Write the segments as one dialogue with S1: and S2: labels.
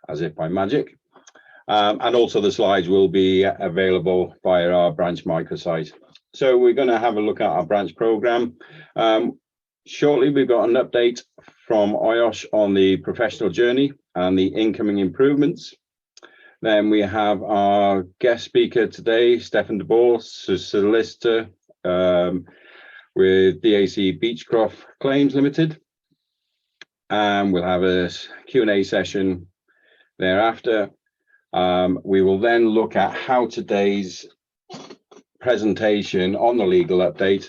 S1: as if by magic. And also the slides will be available via our branch microsite. So we're going to have a look at our branch program. Shortly, we've got an update from IOSH on the professional journey and the incoming improvements. Then we have our guest speaker today, Stefan de Boer, solicitor with DAC Beechcroft Claims Limited. And we'll have a Q&A session thereafter. We will then look at how today's presentation on the legal update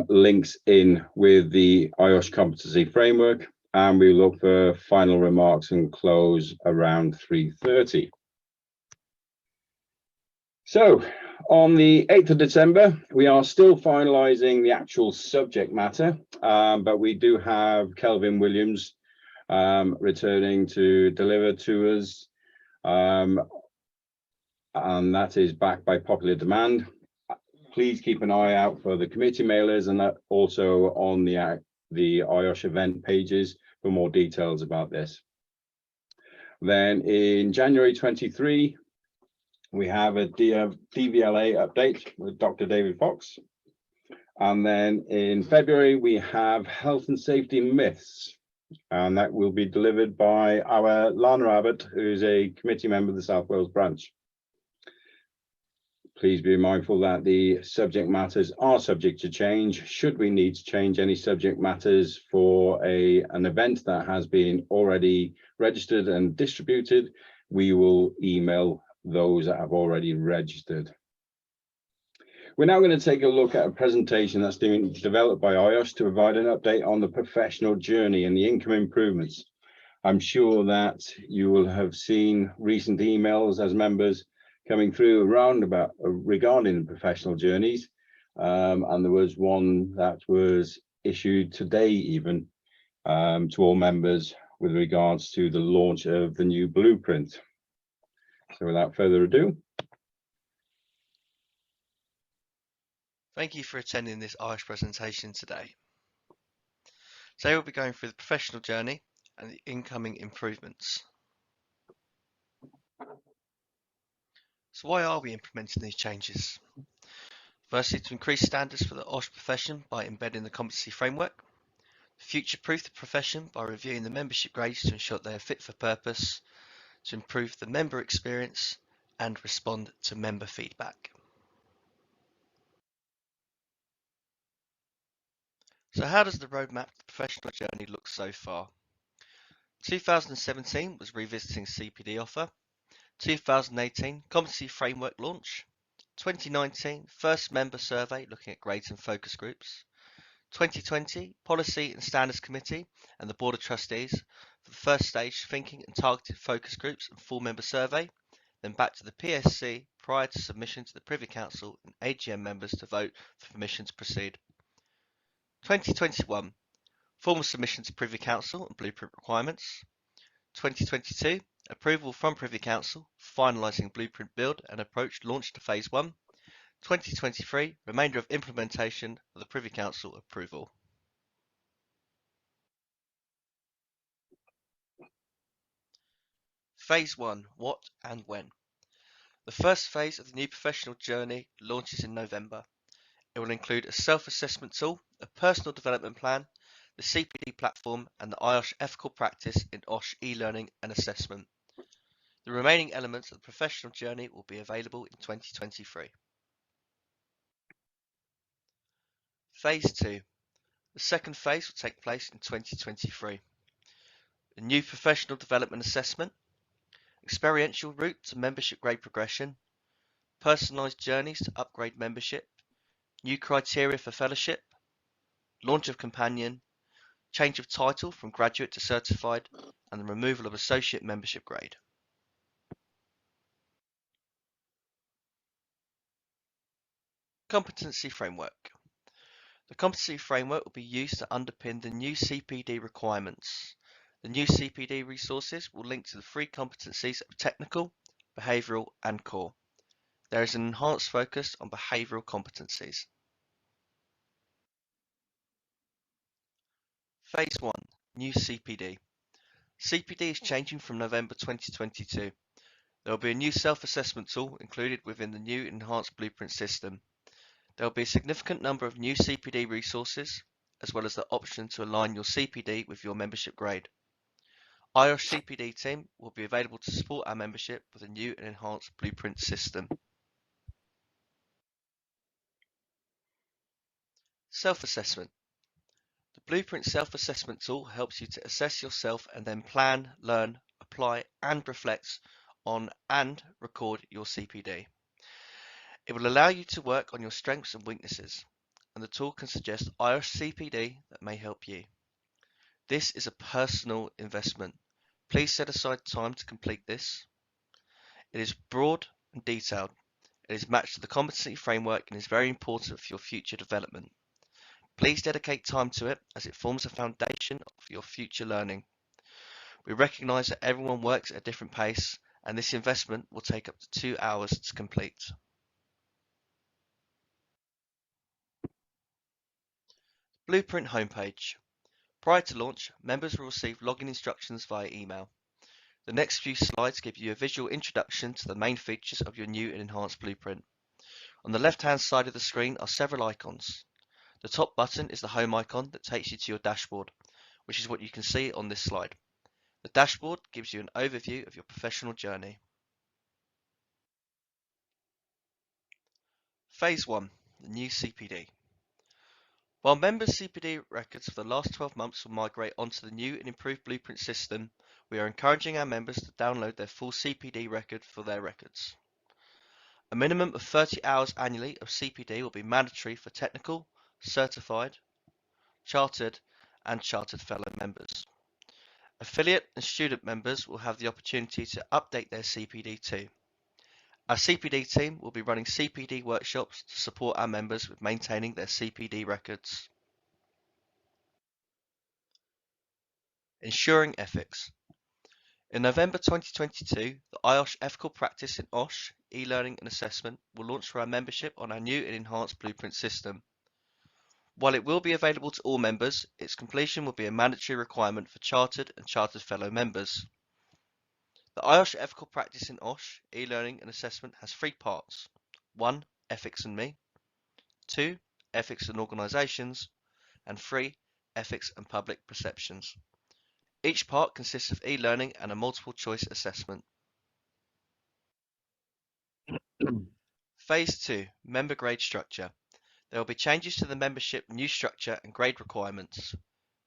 S1: links in with the IOSH competency framework, and we look for final remarks and close around 3:30. So on the 8th of December, we are still finalising the actual subject matter, but we do have Kelvin Williams returning to deliver to us. And that is backed by popular demand. Please keep an eye out for the committee mailers and also on the IOSH event pages for more details about this. Then in January 23, we have a DVLA update with Dr. David Fox. And then in February, we have health and safety myths. And that will be delivered by our Lana Abbott, who is a committee member of the South Wales branch. Please be mindful that the subject matters are subject to change. Should we need to change any subject matters for an event that has been already registered and distributed, we will email those that have already registered. We're now going to take a look at a presentation that's being developed by IOSH to provide an update on the professional journey and the income improvements. I'm sure that you will have seen recent emails as members coming through regarding the professional journeys, and there was one that was issued today even to all members with regards to the launch of the new blueprint. So without further ado.
S2: Thank you for attending this IOSH presentation today. Today we'll be going through the professional journey and the incoming improvements. So why are we implementing these changes? Firstly, to increase standards for the IOSH profession by embedding the competency framework, future-proof the profession by reviewing the membership grades to ensure they are fit for purpose, to improve the member experience and respond to member feedback. So how does the roadmap to the professional journey look so far? 2017 was revisiting CPD offer, 2018 competency framework launch, 2019 first member survey looking at grades and focus groups, 2020 policy and standards committee and the board of trustees for the first stage thinking and targeted focus groups and full member survey, then back to the PSC prior to submission to the Privy Council and AGM members to vote for permission to proceed. 2021 formal submission to Privy Council and blueprint requirements. 2022 approval from Privy Council, finalising blueprint build and approach launch to phase 1. 2023 remainder of implementation of the Privy Council approval. Phase 1, what and when? The first phase of the new professional journey launches in November. It will include a self-assessment tool, a personal development plan, the CPD platform and the IOSH ethical practice in IOSH e-learning and assessment. The remaining elements of the professional journey will be available in 2023. Phase 2. The second phase will take place in 2023. A new professional development assessment, experiential route to membership grade progression, personalised journeys to upgrade membership, new criteria for fellowship, launch of companion, change of title from graduate to certified, and the removal of associate membership grade. Competency framework. The competency framework will be used to underpin the new CPD requirements. The new CPD resources will link to the three competencies of technical, behavioural and core. There is an enhanced focus on behavioural competencies. Phase 1, new CPD. CPD is changing from November 2022. There will be a new self-assessment tool included within the new enhanced blueprint system. There will be a significant number of new CPD resources, as well as the option to align your CPD with your membership grade. IOSH CPD team will be available to support our membership with a new and enhanced blueprint system. Self-assessment. The Blueprint self-assessment tool helps you to assess yourself and then plan, learn, apply, and reflect on and record your CPD. It will allow you to work on your strengths and weaknesses, and the tool can suggest IOSH CPD that may help you. This is a personal investment. Please set aside time to complete this. It is broad and detailed. It is matched to the competency framework and is very important for your future development. Please dedicate time to it as it forms a foundation of your future learning. We recognise that everyone works at a different pace, and this investment will take up to 2 hours to complete. Blueprint homepage. Prior to launch, members will receive login instructions via email. The next few slides give you a visual introduction to the main features of your new and enhanced blueprint. On the left-hand side of the screen are several icons. The top button is the home icon that takes you to your dashboard, which is what you can see on this slide. The dashboard gives you an overview of your professional journey. Phase 1, the new CPD. While members' CPD records for the last 12 months will migrate onto the new and improved blueprint system, we are encouraging our members to download their full CPD record for their records. A minimum of 30 hours annually of CPD will be mandatory for technical, certified, chartered, and chartered fellow members. Affiliate and student members will have the opportunity to update their CPD too. Our CPD team will be running CPD workshops to support our members with maintaining their CPD records. Ensuring ethics. In November 2022, the IOSH Ethical Practice in IOSH e-learning and assessment will launch for our membership on our new and enhanced blueprint system. While it will be available to all members, its completion will be a mandatory requirement for chartered and chartered fellow members. The IOSH Ethical Practice in IOSH e-learning and assessment has 3 parts. 1. Ethics and me. 2. Ethics and organisations. And 3. Ethics and public perceptions. Each part consists of e-learning and a multiple choice assessment. Phase 2. Member grade structure. There will be changes to the membership new structure and grade requirements.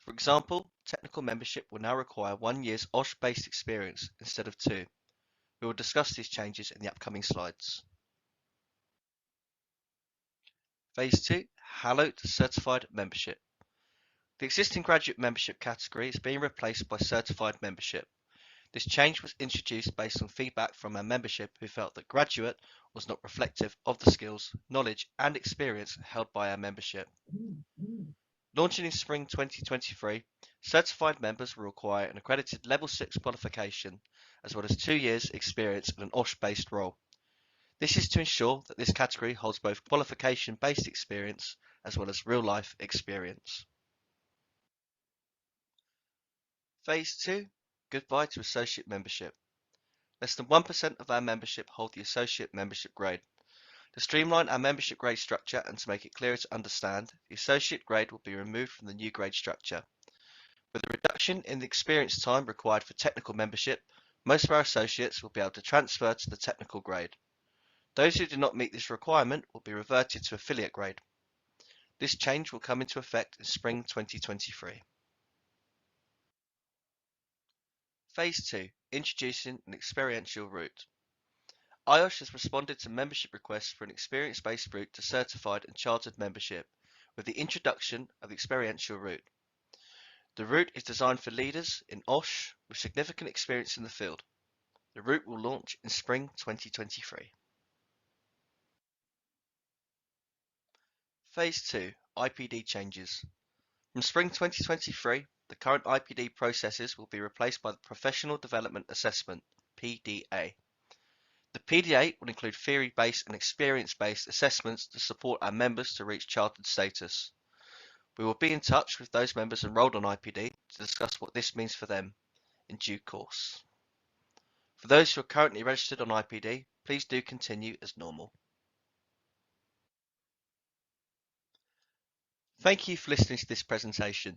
S2: For example, technical membership will now require 1 year's IOSH-based experience instead of 2. We will discuss these changes in the upcoming slides. Phase 2. Hallowed Certified Membership. The existing graduate membership category is being replaced by certified membership. This change was introduced based on feedback from our membership who felt that graduate was not reflective of the skills, knowledge, and experience held by our membership. Launching in spring 2023, certified members will require an accredited Level 6 qualification, as well as 2 years' experience in an IOSH-based role. This is to ensure that this category holds both qualification-based experience as well as real-life experience. Phase 2. Goodbye to associate membership. Less than 1% of our membership hold the associate membership grade. To streamline our membership grade structure and to make it clearer to understand, the associate grade will be removed from the new grade structure. With a reduction in the experience time required for technical membership, most of our associates will be able to transfer to the technical grade. Those who do not meet this requirement will be reverted to affiliate grade. This change will come into effect in spring 2023. Phase 2. Introducing an experiential route. IOSH has responded to membership requests for an experience-based route to certified and chartered membership with the introduction of the experiential route. The route is designed for leaders in IOSH with significant experience in the field. The route will launch in spring 2023. Phase 2. IPD changes. From spring 2023, the current IPD processes will be replaced by the Professional Development Assessment, PDA. The PDA will include theory-based and experience-based assessments to support our members to reach chartered status. We will be in touch with those members enrolled on IPD to discuss what this means for them. in due course. For those who are currently registered on IPD, please do continue as normal. Thank you for listening to this presentation.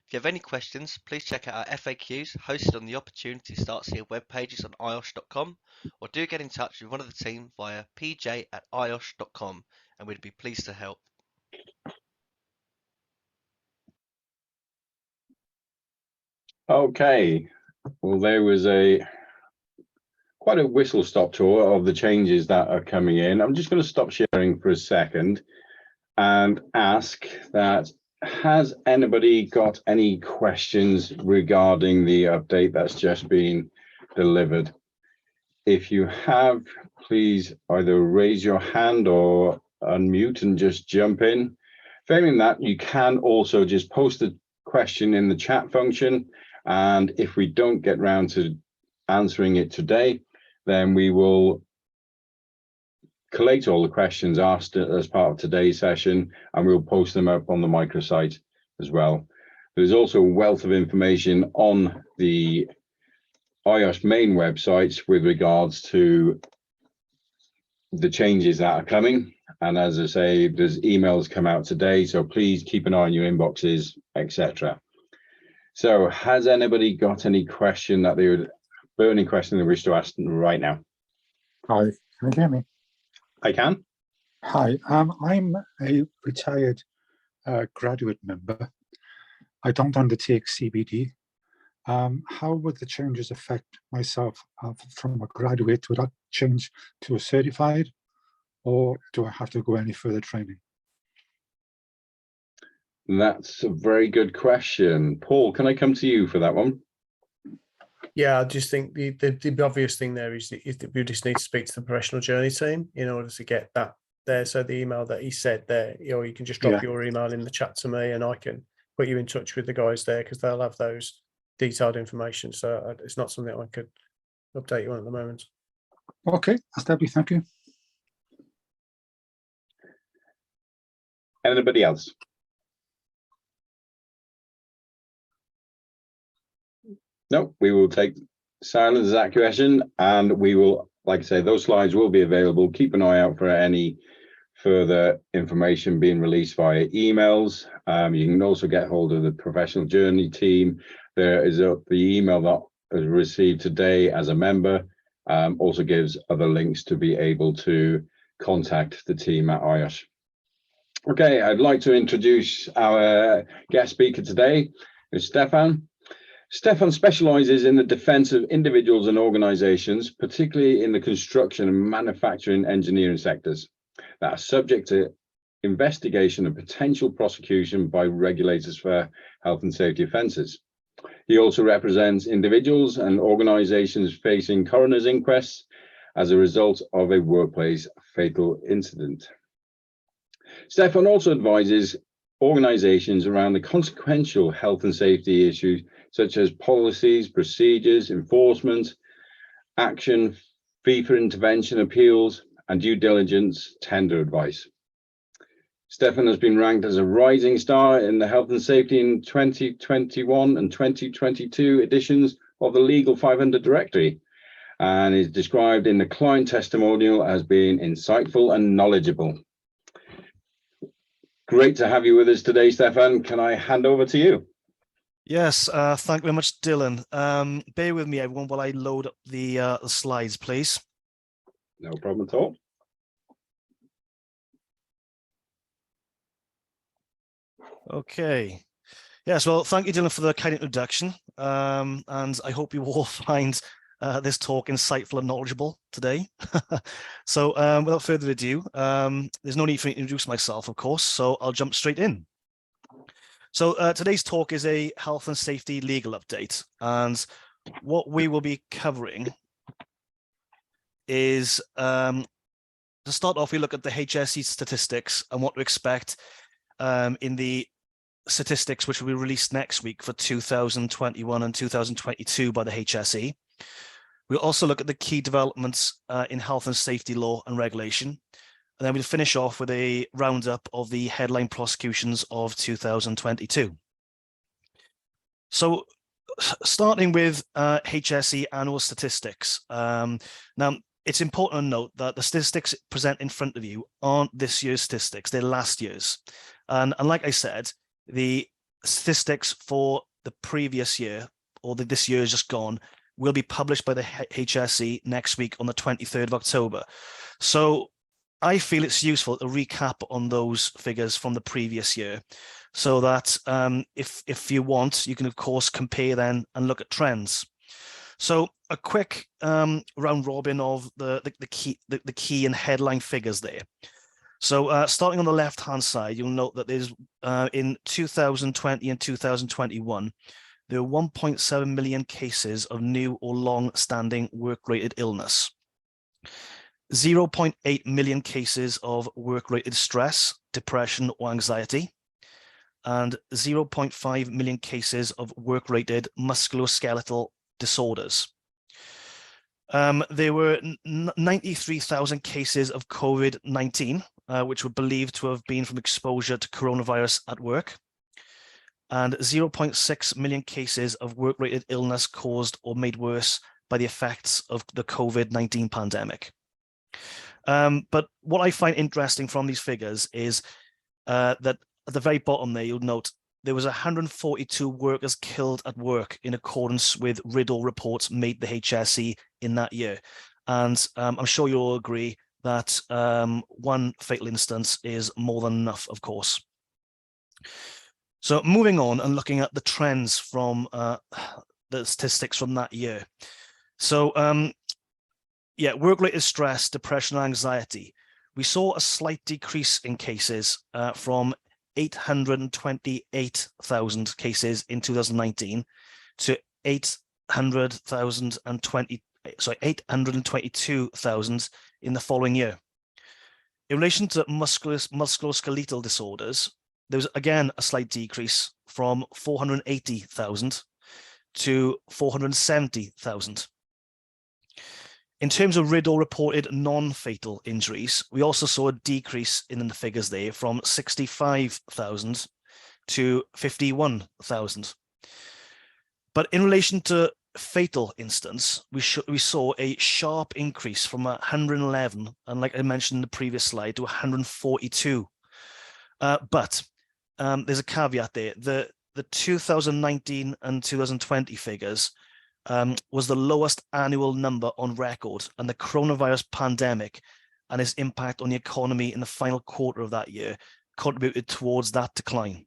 S2: If you have any questions, please check out our FAQs hosted on the Opportunity Starts Here web pages on IOSH.com, or do get in touch with one of the team via pj@iosh.com, and we'd be pleased to help.
S1: Okay, well, there was quite a whistle-stop tour of the changes that are coming in. I'm just going to stop sharing for a second and ask that, has anybody got any questions regarding the update that's just been delivered? If you have, please either raise your hand or unmute and just jump in. Failing that, you can also just post a question in the chat function, and if we don't get round to answering it today, then we will collate all the questions asked as part of today's session, and we'll post them up on the microsite as well. There's also a wealth of information on the IOSH main website with regards to the changes that are coming. And as I say, there's emails come out today, so please keep an eye on your inboxes, etc. So has anybody got any question that they would, burning question they wish to ask right now?
S3: Hi, can you hear me?
S1: I can.
S3: Hi, I'm a retired graduate member. I don't undertake CBD. How would the changes affect myself from a graduate? Would that change to a certified, or do I have to go any further training?
S1: That's a very good question. Paul, can I come to you for that one?
S4: Yeah, I just think the obvious thing there is that we just need to speak to the professional journey team in order to get that there. So the email that he said there, you can just drop your email in the chat to me, and I can put you in touch with the guys there, because they'll have those detailed information. So it's not something I could update you on at the moment.
S3: Okay, that's lovely. Thank you.
S1: Anybody else? No, we will take silence as accusation, and we will, like I say, those slides will be available. Keep an eye out for any further information being released via emails. You can also get hold of the professional journey team. There is the email that was received today as a member, also gives other links to be able to contact the team at IOSH. Okay, I'd like to introduce our guest speaker today, is Stefan. Stefan specializes in the defense of individuals and organizations, particularly in the construction and manufacturing engineering sectors that are subject to investigation and potential prosecution by regulators for health and safety offences. He also represents individuals and organizations facing coroner's inquests as a result of a workplace fatal incident. Stefan also advises organizations around the consequential health and safety issues such as policies, procedures, enforcement, action, FIFA intervention appeals, and due diligence tender advice. Stefan has been ranked as a rising star in the health and safety in 2021 and 2022 editions of the Legal 500 directory, and is described in the client testimonial as being insightful and knowledgeable. Great to have you with us today, Stefan. Can I hand over to you?
S5: Yes, thank you very much, Dylan. Bear with me, everyone, while I load up the slides, please.
S1: No problem at all.
S5: Okay. Yes, well, thank you, Dylan, for the kind introduction. And I hope you all find this talk insightful and knowledgeable today. So without further ado, there's no need for me to introduce myself, of course, so I'll jump straight in. So today's talk is a health and safety legal update, and what we will be covering is, to start off, we look at the HSE statistics and what to expect in the statistics which will be released next week for 2021 and 2022 by the HSE. We'll also look at the key developments in health and safety law and regulation. And then we'll finish off with a roundup of the headline prosecutions of 2022. So starting with HSE annual statistics. Now, it's important to note that the statistics present in front of you aren't this year's statistics, they're last year's. And like I said, the statistics for the previous year, or this year is just gone, will be published by the HSE next week on the 23rd of October. So I feel it's useful to recap on those figures from the previous year, so that if you want, you can of course compare then and look at trends. So a quick round robin of the key and headline figures there. So starting on the left hand side, you'll note that there's in 2020 and 2021, there were 1.7 million cases of new or long-standing work-related illness. 0.8 million cases of work-related stress, depression, or anxiety, and 0.5 million cases of work-related musculoskeletal disorders. There were 93,000 cases of COVID-19, which were believed to have been from exposure to coronavirus at work, and 0.6 million cases of work-related illness caused or made worse by the effects of the COVID-19 pandemic. But what I find interesting from these figures is that at the very bottom there, you'll note there was 142 workers killed at work in accordance with RIDDLE reports made the HSE in that year. And I'm sure you'll all agree that one fatal instance is more than enough, of course. So moving on and looking at the trends from the statistics from that year. So yeah, work-related stress, depression, and anxiety. We saw a slight decrease in cases from 828,000 cases in 2019 to 822,000 in the following year. In relation to musculoskeletal disorders, there was again a slight decrease from 480,000 to 470,000. In terms of RIDDLE reported non-fatal injuries, we also saw a decrease in the figures there from 65,000 to 51,000. But in relation to fatal instance, we saw a sharp increase from 111, and like I mentioned in the previous slide, to 142. But there's a caveat there. The 2019 and 2020 figures was the lowest annual number on record, and the coronavirus pandemic and its impact on the economy in the final quarter of that year contributed towards that decline.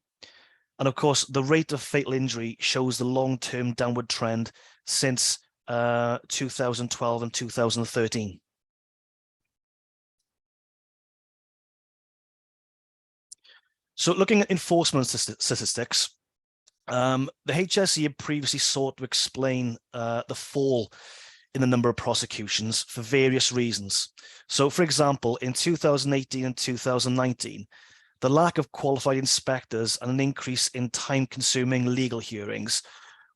S5: And of course, the rate of fatal injury shows the long-term downward trend since 2012 and 2013. So looking at enforcement statistics, the HSE had previously sought to explain the fall in the number of prosecutions for various reasons. So, for example, in 2018 and 2019, the lack of qualified inspectors and an increase in time-consuming legal hearings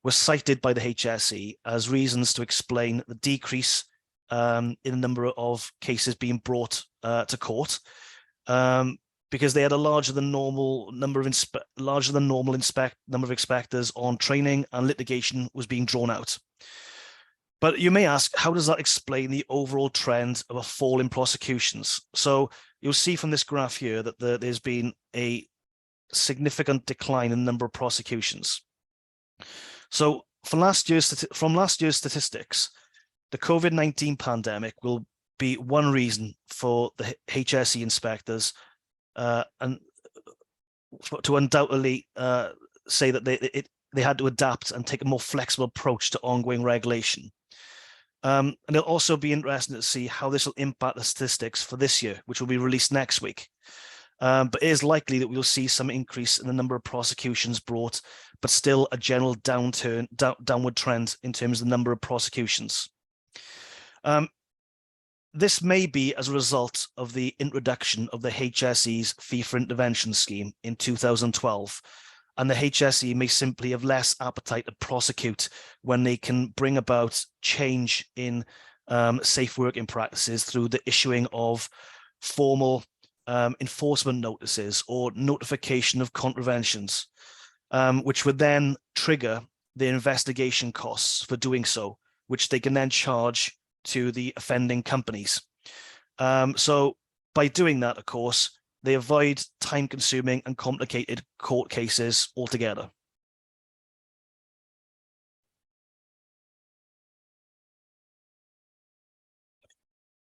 S5: were cited by the HSE as reasons to explain the decrease in the number of cases being brought to court. Because they had a larger than normal number of inspectors on training, and litigation was being drawn out. But you may ask, how does that explain the overall trend of a fall in prosecutions? So you'll see from this graph here that there's been a significant decline in the number of prosecutions. So from last year's statistics, the COVID-19 pandemic will be one reason for the HSE inspectors and to undoubtedly say that they had to adapt and take a more flexible approach to ongoing regulation. And it'll also be interesting to see how this will impact the statistics for this year, which will be released next week. But it is likely that we'll see some increase in the number of prosecutions brought, but still a general downward trend in terms of the number of prosecutions. This may be as a result of the introduction of the HSE's fee for intervention scheme in 2012, and the HSE may simply have less appetite to prosecute when they can bring about change in safe working practices through the issuing of formal enforcement notices or notification of contraventions, which would then trigger their investigation costs for doing so, which they can then charge to the offending companies. So by doing that, of course, they avoid time-consuming and complicated court cases altogether.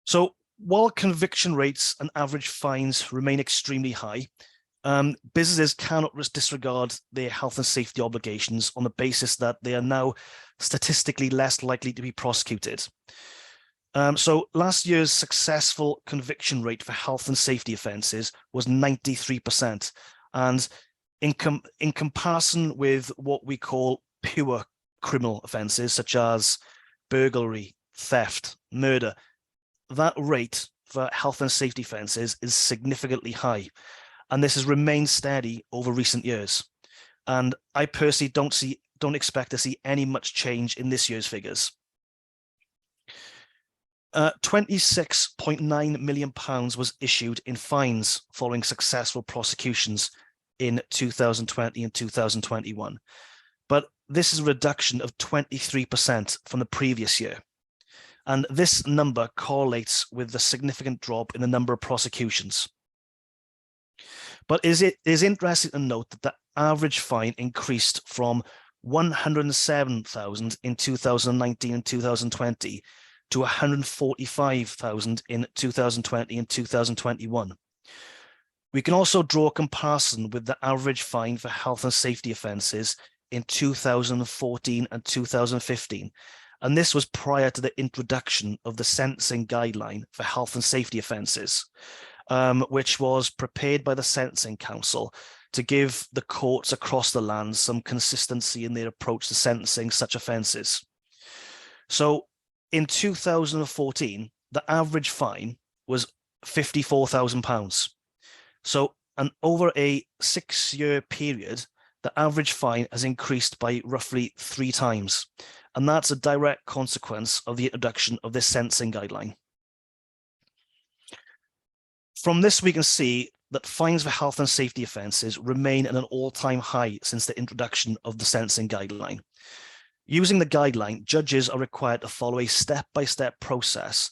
S5: So while conviction rates and average fines remain extremely high, businesses cannot disregard their health and safety obligations on the basis that they are now statistically less likely to be prosecuted. So last year's successful conviction rate for health and safety offences was 93%. And in comparison with what we call pure criminal offences, such as burglary, theft, murder, that rate for health and safety offences is significantly high. And this has remained steady over recent years. And I personally don't expect to see any much change in this year's figures. £26.9 million was issued in fines following successful prosecutions in 2020 and 2021. But this is a reduction of 23% from the previous year. And this number correlates with the significant drop in the number of prosecutions. But it is interesting to note that the average fine increased from 107,000 in 2019 and 2020 to 145,000 in 2020 and 2021. We can also draw a comparison with the average fine for health and safety offences in 2014 and 2015. And this was prior to the introduction of the sentencing guideline for health and safety offences, which was prepared by the Sentencing Council to give the courts across the land some consistency in their approach to sentencing such offences. So in 2014, the average fine was £54,000. So, and over a 6-year period, the average fine has increased by roughly 3 times. And that's a direct consequence of the introduction of this sentencing guideline. From this, we can see that fines for health and safety offences remain at an all-time high since the introduction of the sentencing guideline. Using the guideline, judges are required to follow a step-by-step process,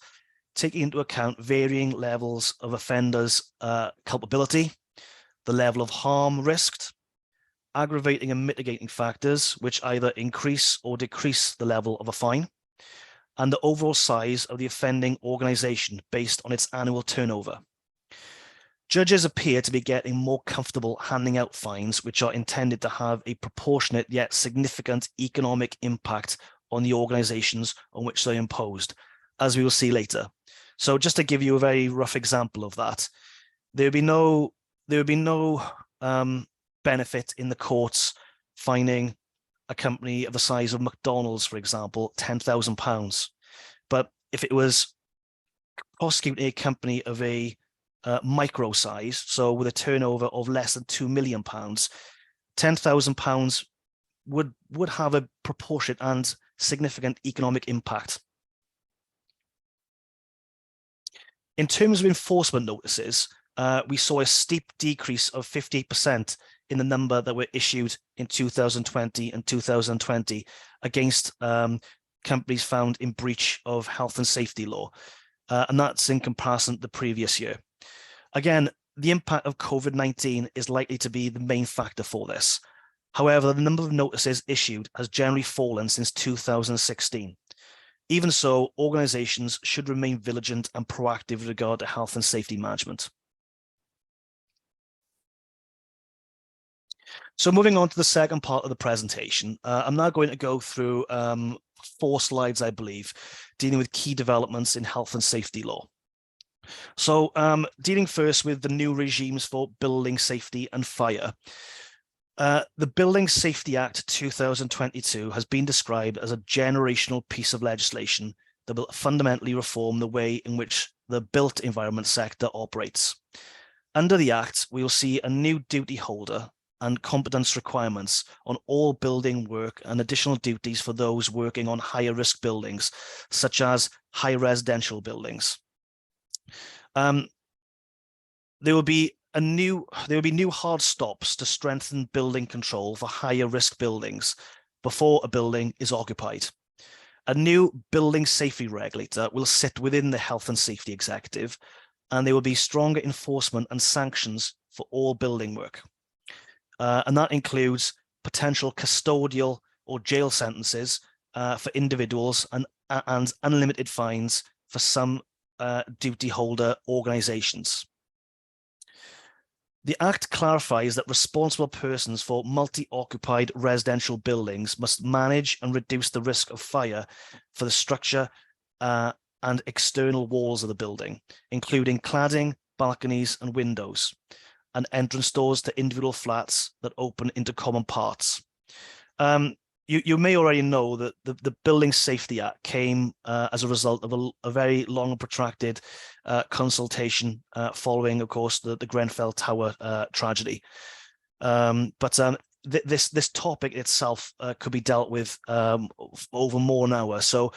S5: taking into account varying levels of offenders' culpability, the level of harm risked, aggravating and mitigating factors, which either increase or decrease the level of a fine, and the overall size of the offending organisation based on its annual turnover. Judges appear to be getting more comfortable handing out fines which are intended to have a proportionate yet significant economic impact on the organisations on which they're imposed, as we will see later. So just to give you a very rough example of that, there would be no benefit in the courts fining a company of the size of McDonald's, for example, £10,000. But if it was prosecuting a company of a micro size, so with a turnover of less than £2 million, £10,000 would have a proportionate and significant economic impact. In terms of enforcement notices, we saw a steep decrease of 58% in the number that were issued in 2020 and 2020 against companies found in breach of health and safety law. And that's in comparison to the previous year. Again, the impact of COVID-19 is likely to be the main factor for this. However, the number of notices issued has generally fallen since 2016. Even so, organisations should remain vigilant and proactive with regard to health and safety management. So moving on to the second part of the presentation, I'm now going to go through 4 slides, I believe, dealing with key developments in health and safety law. So dealing first with the new regimes for building safety and fire. The Building Safety Act 2022 has been described as a generational piece of legislation that will fundamentally reform the way in which the built environment sector operates. Under the Act, we will see a new duty holder and competence requirements on all building work and additional duties for those working on higher risk buildings, such as high residential buildings. There will be new hard stops to strengthen building control for higher risk buildings, before a building is occupied. A new building safety regulator will sit within the Health and Safety Executive, and there will be stronger enforcement and sanctions for all building work. And that includes potential custodial or jail sentences for individuals and unlimited fines for some duty holder organisations. The Act clarifies that responsible persons for multi-occupied residential buildings must manage and reduce the risk of fire for the structure and external walls of the building, including cladding, balconies and windows, and entrance doors to individual flats that open into common parts. You may already know that the Building Safety Act came as a result of a very long and protracted consultation following, of course, the Grenfell Tower tragedy. This topic itself could be dealt with over more an hour. So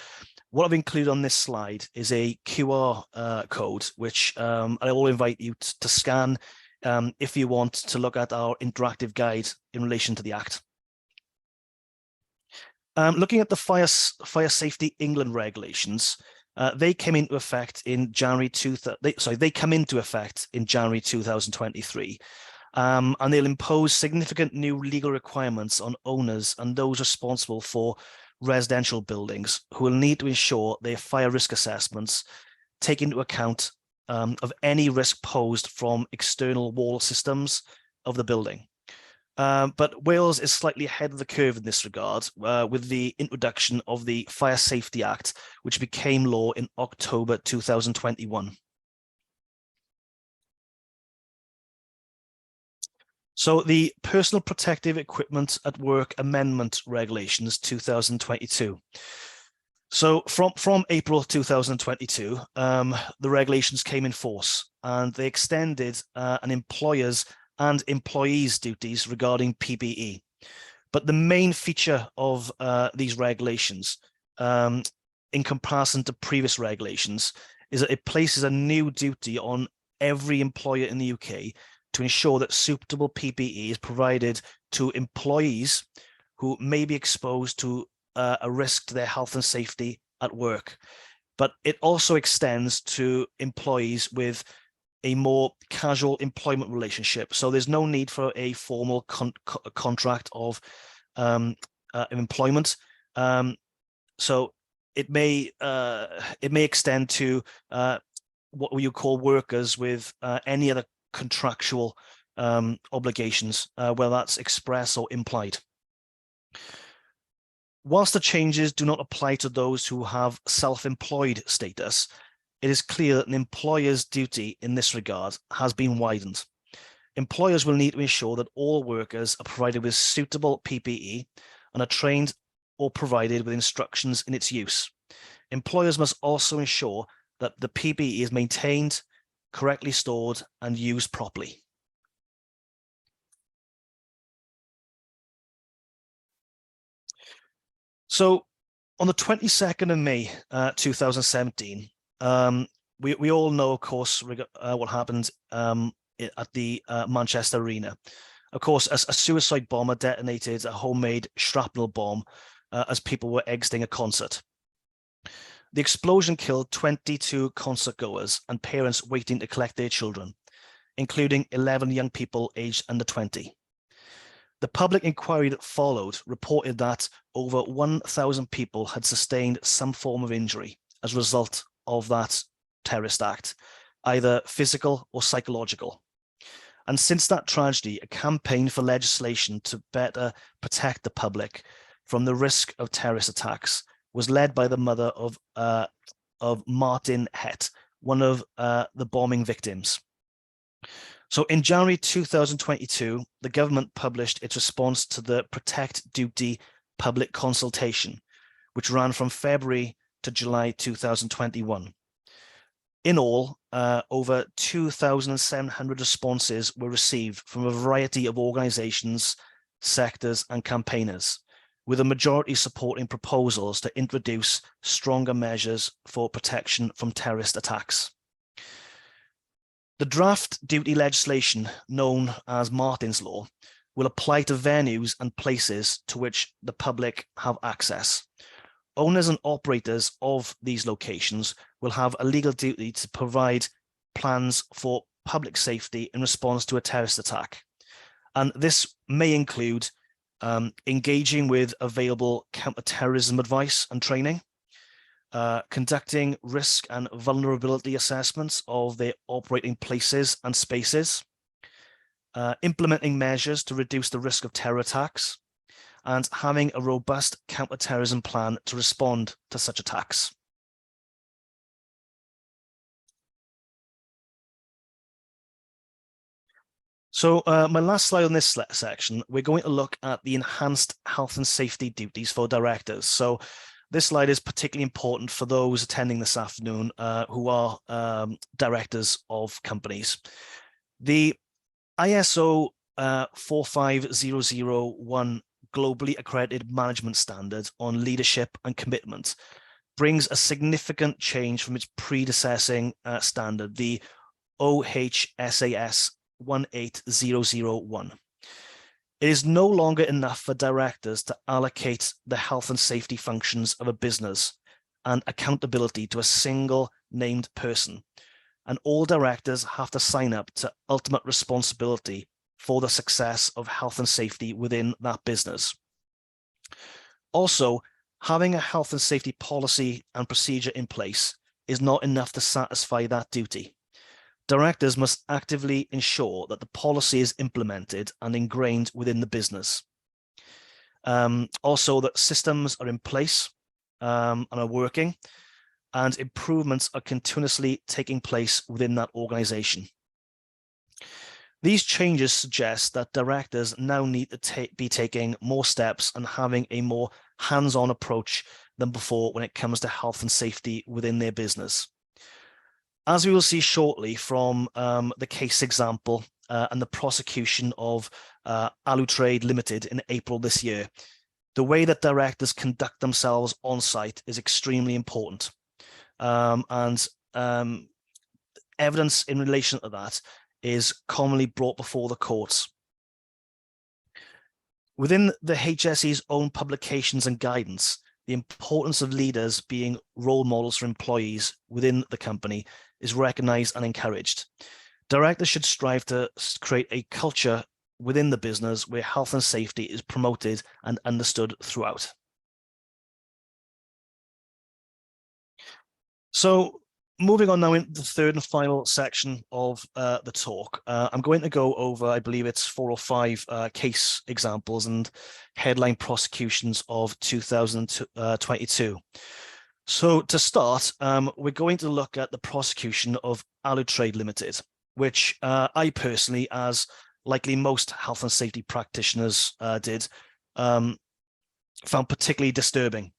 S5: what I've included on this slide is a QR code, which I will invite you to scan if you want to look at our interactive guide in relation to the Act. Looking at the Fire Safety England regulations, they came into effect in January 2023, and they'll impose significant new legal requirements on owners and those responsible for residential buildings who will need to ensure their fire risk assessments take into account of any risk posed from external wall systems of the building. But Wales is slightly ahead of the curve in this regard with the introduction of the Fire Safety Act, which became law in October 2021. So the Personal Protective Equipment at Work Amendment Regulations 2022. So from April 2022, the regulations came in force, and they extended an employer's and employees' duties regarding PPE. But the main feature of these regulations, in comparison to previous regulations, is that it places a new duty on every employer in the UK to ensure that suitable PPE is provided to employees who may be exposed to a risk to their health and safety at work. But it also extends to employees with a more casual employment relationship. So there's no need for a formal contract of employment. So it may extend to what you call workers with any other contractual obligations, whether that's express or implied. Whilst the changes do not apply to those who have self-employed status, it is clear that an employer's duty in this regard has been widened. Employers will need to ensure that all workers are provided with suitable PPE and are trained or provided with instructions in its use. Employers must also ensure that the PPE is maintained, correctly stored, and used properly. So on the 22nd of May 2017, we all know, of course, what happened at the Manchester Arena. Of course, a suicide bomber detonated a homemade shrapnel bomb as people were exiting a concert. The explosion killed 22 concert goers and parents waiting to collect their children, including 11 young people aged under 20. The public inquiry that followed reported that over 1,000 people had sustained some form of injury as a result of that terrorist act, either physical or psychological. And since that tragedy, a campaign for legislation to better protect the public from the risk of terrorist attacks was led by the mother of Martin Het, one of the bombing victims. So in January 2022, the government published its response to the Protect Duty public consultation, which ran from February to July 2021. In all, over 2,700 responses were received from a variety of organisations, sectors and campaigners, with a majority supporting proposals to introduce stronger measures for protection from terrorist attacks. The draft duty legislation, known as Martin's Law, will apply to venues and places to which the public have access. Owners and operators of these locations will have a legal duty to provide plans for public safety in response to a terrorist attack. And this may include engaging with available counter-terrorism advice and training, conducting risk and vulnerability assessments of their operating places and spaces, implementing measures to reduce the risk of terror attacks, and having a robust counter-terrorism plan to respond to such attacks. So my last slide on this section, we're going to look at the enhanced health and safety duties for directors. So this slide is particularly important for those attending this afternoon who are directors of companies. The ISO 45001 globally accredited management standard on leadership and commitment brings a significant change from its predecessing standard, the OHSAS 18001. It is no longer enough for directors to allocate the health and safety functions of a business and accountability to a single named person, and all directors have to sign up to ultimate responsibility for the success of health and safety within that business. Also, having a health and safety policy and procedure in place is not enough to satisfy that duty. Directors must actively ensure that the policy is implemented and ingrained within the business. Also, that systems are in place and are working, and improvements are continuously taking place within that organization. These changes suggest that directors now need to be taking more steps and having a more hands-on approach than before when it comes to health and safety within their business. As we will see shortly from the case example and the prosecution of Alutrade Limited in April this year, the way that directors conduct themselves on site is extremely important. Evidence in relation to that is commonly brought before the courts. Within the HSE's own publications and guidance, the importance of leaders being role models for employees within the company is recognized and encouraged. Directors should strive to create a culture within the business where health and safety is promoted and understood throughout. So moving on now into the third and final section of the talk, I'm going to go over, I believe it's 4 or 5 case examples and headline prosecutions of 2022. So to start, we're going to look at the prosecution of Alutrade Limited, which I personally, as likely most health and safety practitioners did, found particularly disturbing.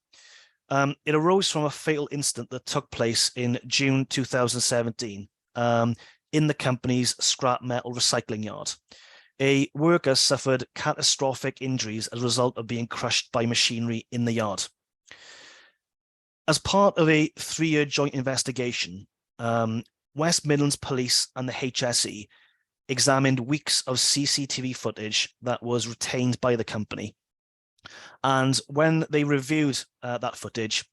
S5: It arose from a fatal incident that took place in June 2017 in the company's scrap metal recycling yard. A worker suffered catastrophic injuries as a result of being crushed by machinery in the yard. As part of a 3-year joint investigation, West Midlands Police and the HSE examined weeks of CCTV footage that was retained by the company. And when they reviewed that footage,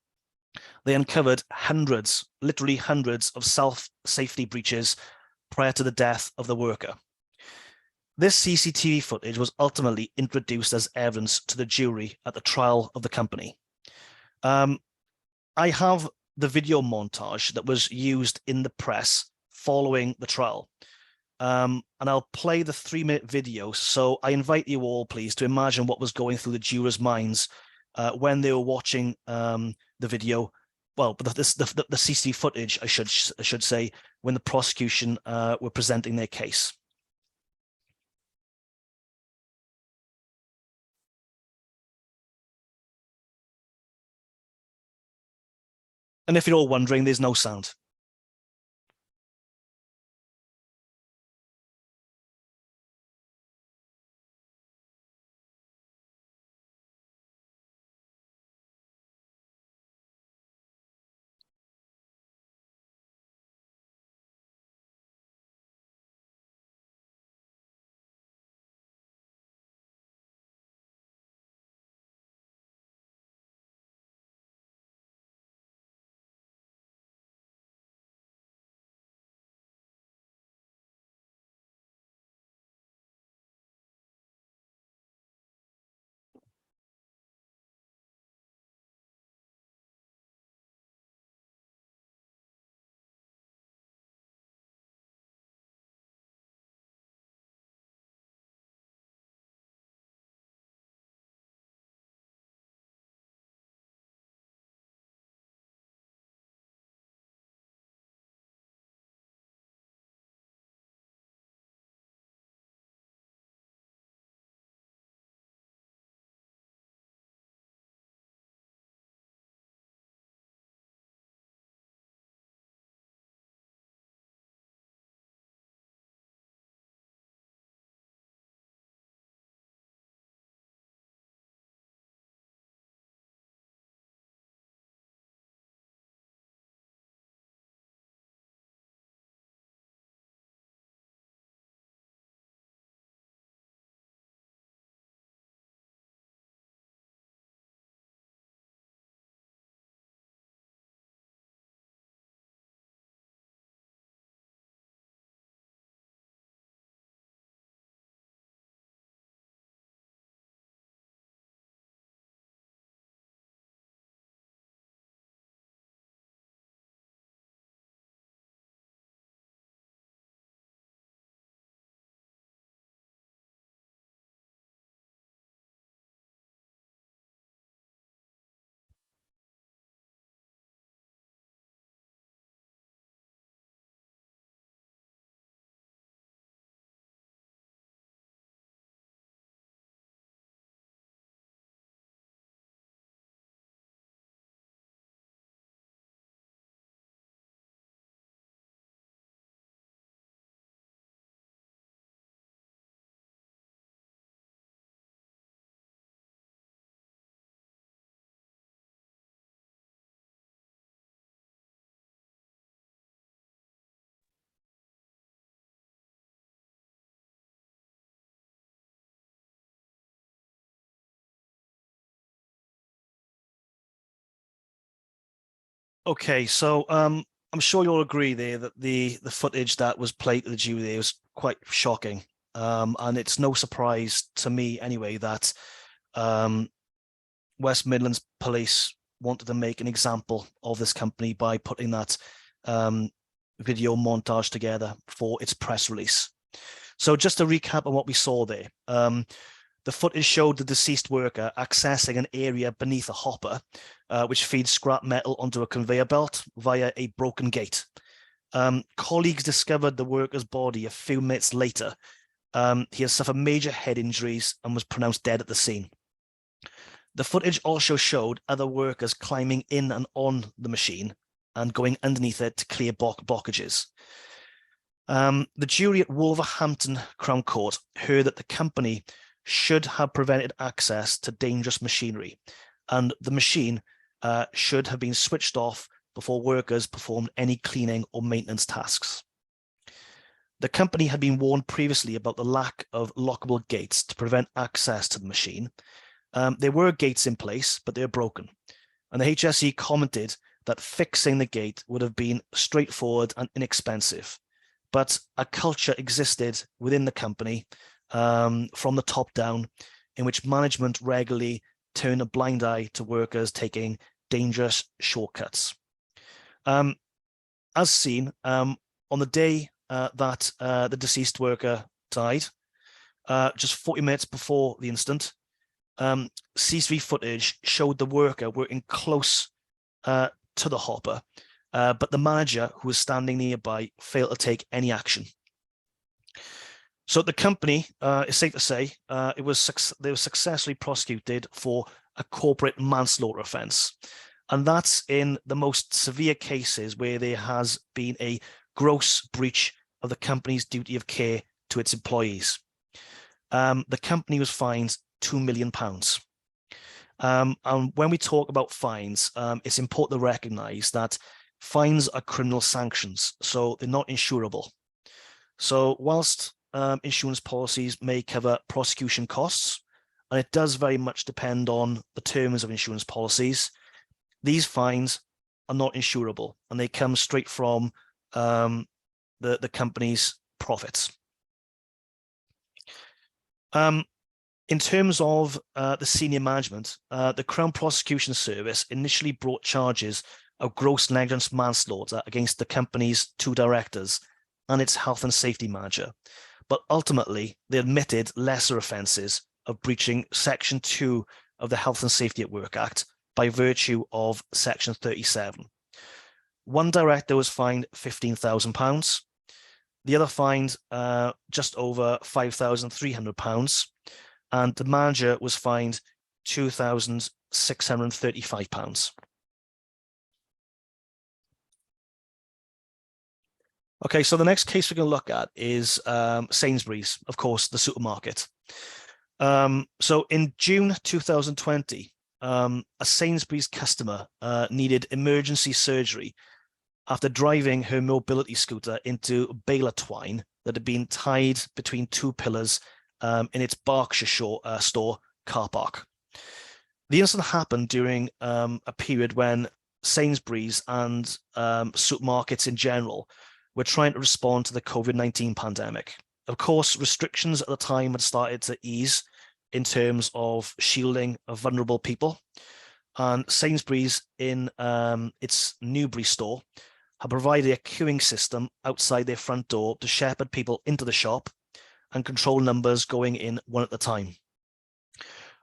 S5: they uncovered hundreds, literally hundreds of self-safety breaches prior to the death of the worker. This CCTV footage was ultimately introduced as evidence to the jury at the trial of the company. I have the video montage that was used in the press following the trial. And I'll play the 3-minute video. So I invite you all, please, to imagine what was going through the jurors' minds when they were watching the video. Well, but the CCTV footage, I should say, when the prosecution were presenting their case. And if you're all wondering, there's no sound. Okay, so I'm sure you'll agree there that the footage that was played to the jury there was quite shocking. And it's no surprise to me anyway that West Midlands Police wanted to make an example of this company by putting that video montage together for its press release. So just to recap on what we saw there, the footage showed the deceased worker accessing an area beneath a hopper, which feeds scrap metal onto a conveyor belt via a broken gate. Colleagues discovered the worker's body a few minutes later. He had suffered major head injuries and was pronounced dead at the scene. The footage also showed other workers climbing in and on the machine and going underneath it to clear blockages. The jury at Wolverhampton Crown Court heard that the company should have prevented access to dangerous machinery, and the machine should have been switched off before workers performed any cleaning or maintenance tasks. The company had been warned previously about the lack of lockable gates to prevent access to the machine. There were gates in place, but they were broken. And the HSE commented that fixing the gate would have been straightforward and inexpensive. But a culture existed within the company from the top down, in which management regularly turned a blind eye to workers taking dangerous shortcuts. As seen, on the day that the deceased worker died, just 40 minutes before the incident, CCTV footage showed the worker working close to the hopper, but the manager, who was standing nearby, failed to take any action. So the company, it's safe to say, they were successfully prosecuted for a corporate manslaughter offence. And that's in the most severe cases where there has been a gross breach of the company's duty of care to its employees. The company was fined £2 million. And when we talk about fines, it's important to recognise that fines are criminal sanctions, so they're not insurable. So whilst insurance policies may cover prosecution costs, and it does very much depend on the terms of insurance policies, these fines are not insurable, and they come straight from the company's profits. In terms of the senior management, the Crown Prosecution Service initially brought charges of gross negligence manslaughter against the company's 2 directors and its health and safety manager, but ultimately they admitted lesser offences of breaching Section 2 of the Health and Safety at Work Act by virtue of Section 37. One director was fined £15,000. The other fined just over £5,300, and the manager was fined £2,635. Okay, so the next case we're going to look at is Sainsbury's, of course, the supermarket. So in June 2020, a Sainsbury's customer needed emergency surgery after driving her mobility scooter into baler twine that had been tied between 2 pillars in its Berkshire store car park. The incident happened during a period when Sainsbury's and supermarkets in general were trying to respond to the COVID-19 pandemic. Of course, restrictions at the time had started to ease in terms of shielding of vulnerable people. And Sainsbury's in its Newbury store had provided a queuing system outside their front door to shepherd people into the shop and control numbers going in one at a time.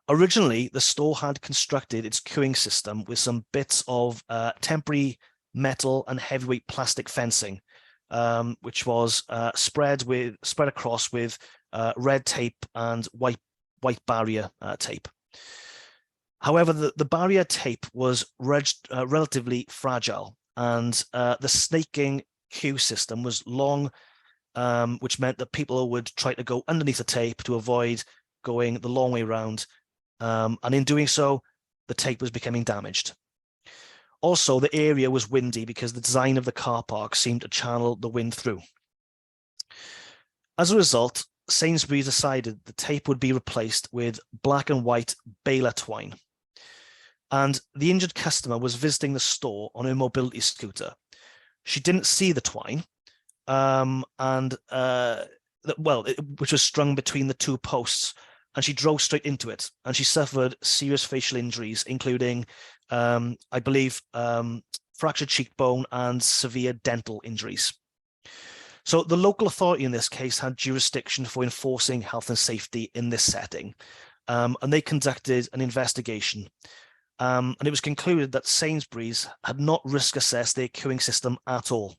S5: Originally, the store had constructed its queuing system with some bits of temporary metal and heavyweight plastic fencing, which was spread across with red tape and white barrier tape. However, the barrier tape was relatively fragile, and the snaking queue system was long, which meant that people would try to go underneath the tape to avoid going the long way around. And in doing so, the tape was becoming damaged. Also, the area was windy because the design of the car park seemed to channel the wind through. As a result, Sainsbury's decided the tape would be replaced with black and white baler twine. and the injured customer was visiting the store on her mobility scooter. She didn't see the twine, which was strung between the two posts, and she drove straight into it, and she suffered serious facial injuries, including, I believe, fractured cheekbone and severe dental injuries. So the local authority in this case had jurisdiction for enforcing health and safety in this setting, and they conducted an investigation. And it was concluded that Sainsbury's had not risk assessed their queuing system at all,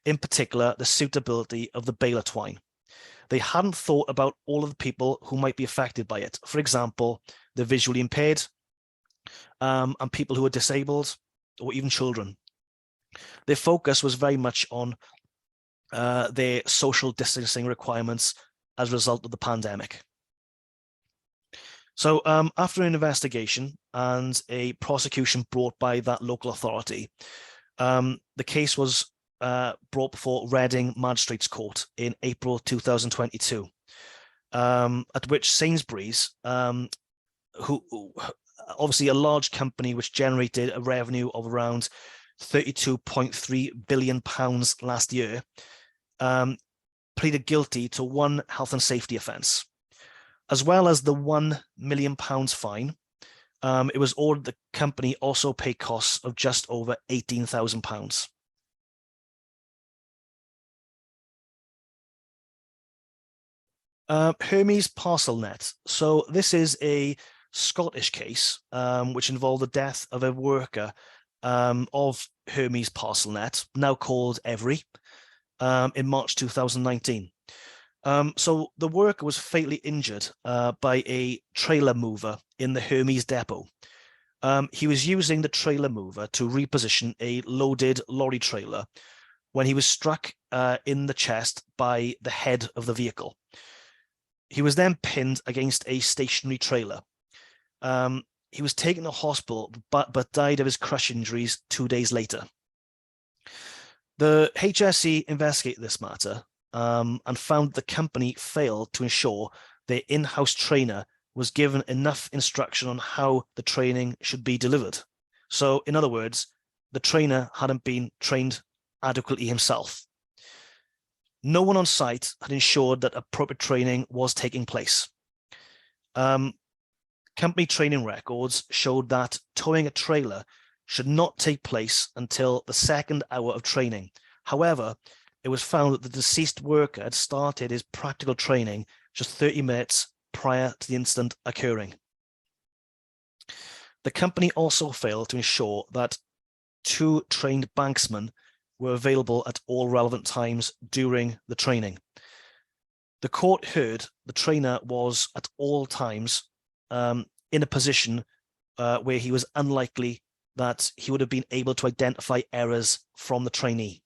S5: in particular the suitability of the baler twine. They hadn't thought about all of the people who might be affected by it. For example, the visually impaired, and people who are disabled, or even children. Their focus was very much on their social distancing requirements as a result of the pandemic. So after an investigation and a prosecution brought by that local authority, the case was brought before Reading Magistrates Court in April 2022, at which Sainsbury's, who obviously a large company which generated a revenue of around £32.3 billion last year, pleaded guilty to one health and safety offence. As well as the £1 million fine, it was ordered the company also pay costs of just over £18,000. Hermes ParcelNet. So this is a Scottish case which involved the death of a worker of Hermes ParcelNet, now called Every, in March 2019. So the worker was fatally injured by a trailer mover in the Hermes depot. He was using the trailer mover to reposition a loaded lorry trailer when he was struck in the chest by the head of the vehicle. He was then pinned against a stationary trailer. He was taken to hospital, but died of his crush injuries 2 days later. The HSE investigated this matter and found the company failed to ensure their in-house trainer was given enough instruction on how the training should be delivered. So, in other words, the trainer hadn't been trained adequately himself. No one on site had ensured that appropriate training was taking place. Company training records showed that towing a trailer should not take place until the second hour of training. However, it was found that the deceased worker had started his practical training just 30 minutes prior to the incident occurring. The company also failed to ensure that 2 trained banksmen were available at all relevant times during the training. The court heard the trainer was at all times in a position where he was unlikely that he would have been able to identify errors from the trainee.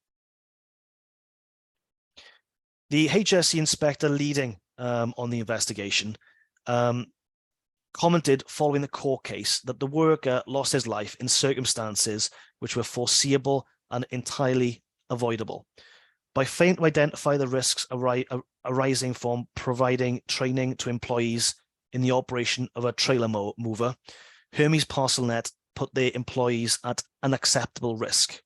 S5: The HSE inspector leading on the investigation commented following the court case that the worker lost his life in circumstances which were foreseeable and entirely avoidable. By failing to identify the risks arising from providing training to employees in the operation of a trailer mover, Hermes ParcelNet put their employees at unacceptable risk.